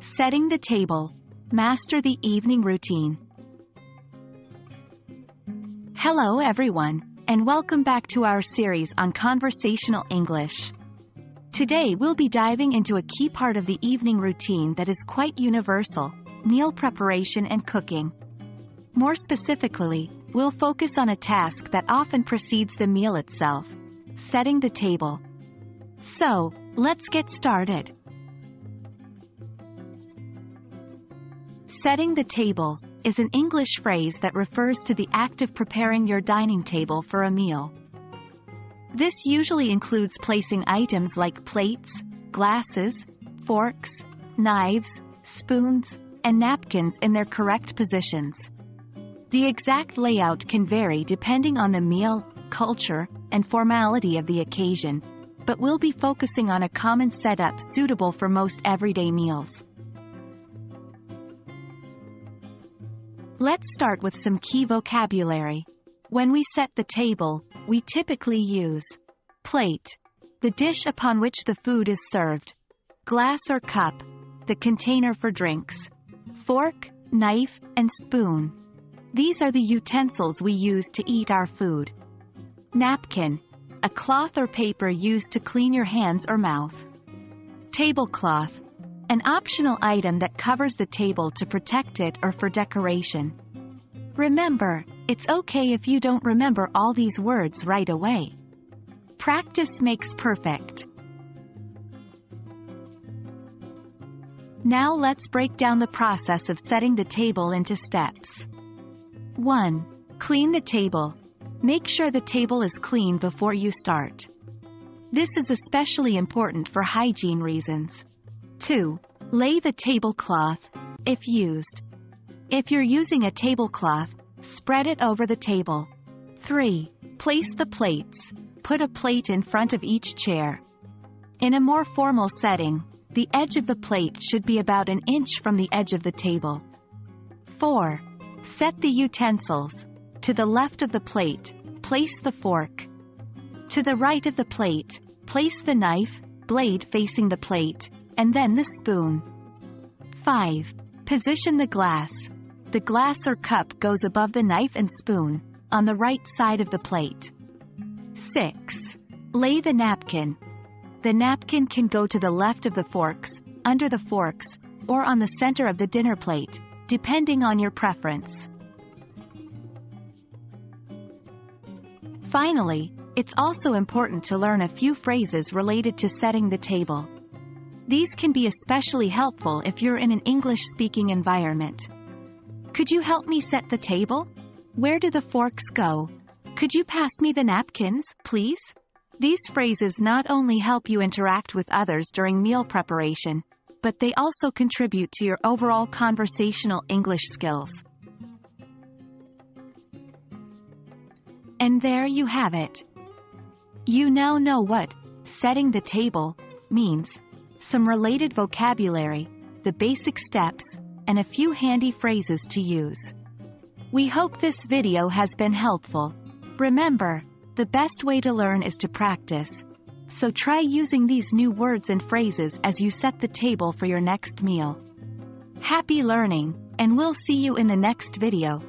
Setting the table. Master the evening routine. Hello everyone, and welcome back to our series on conversational English. Today we'll be diving into a key part of the evening routine that is quite universal: meal preparation and cooking. More specifically, we'll focus on a task that often precedes the meal itself: setting the table. So, let's get started. Setting the table is an English phrase that refers to the act of preparing your dining table for a meal. This usually includes placing items like plates, glasses, forks, knives, spoons, and napkins in their correct positions. The exact layout can vary depending on the meal, culture, and formality of the occasion, but we'll be focusing on a common setup suitable for most everyday meals. Let's start with some key vocabulary. When we set the table, we typically use plate, the dish upon which the food is served; glass or cup, the container for drinks; fork, knife, and spoon. These are the utensils we use to eat our food. Napkin, a cloth or paper used to clean your hands or mouth. Tablecloth, an optional item that covers the table to protect it or for decoration. Remember, it's okay if you don't remember all these words right away. Practice makes perfect. Now let's break down the process of setting the table into steps. 1. Clean the table. Make sure the table is clean before you start. This is especially important for hygiene reasons. 2. Lay the tablecloth, if used. If you're using a tablecloth, spread it over the table. 3. Place the plates. Put a plate in front of each chair. In a more formal setting, the edge of the plate should be about an inch from the edge of the table. 4. Set the utensils. To the left of the plate, place the fork. To the right of the plate, place the knife, blade facing the plate, and then the spoon. 5. Position the glass. The glass or cup goes above the knife and spoon, on the right side of the plate. 6. Lay the napkin. The napkin can go to the left of the forks, under the forks, or on the center of the dinner plate, depending on your preference. Finally, it's also important to learn a few phrases related to setting the table. These can be especially helpful if you're in an English-speaking environment. Could you help me set the table? Where do the forks go? Could you pass me the napkins, please? These phrases not only help you interact with others during meal preparation, but they also contribute to your overall conversational English skills. And there you have it. You now know what setting the table means, some related vocabulary, the basic steps, and a few handy phrases to use. We hope this video has been helpful. Remember, the best way to learn is to practice. So try using these new words and phrases as you set the table for your next meal. Happy learning, and we'll see you in the next video.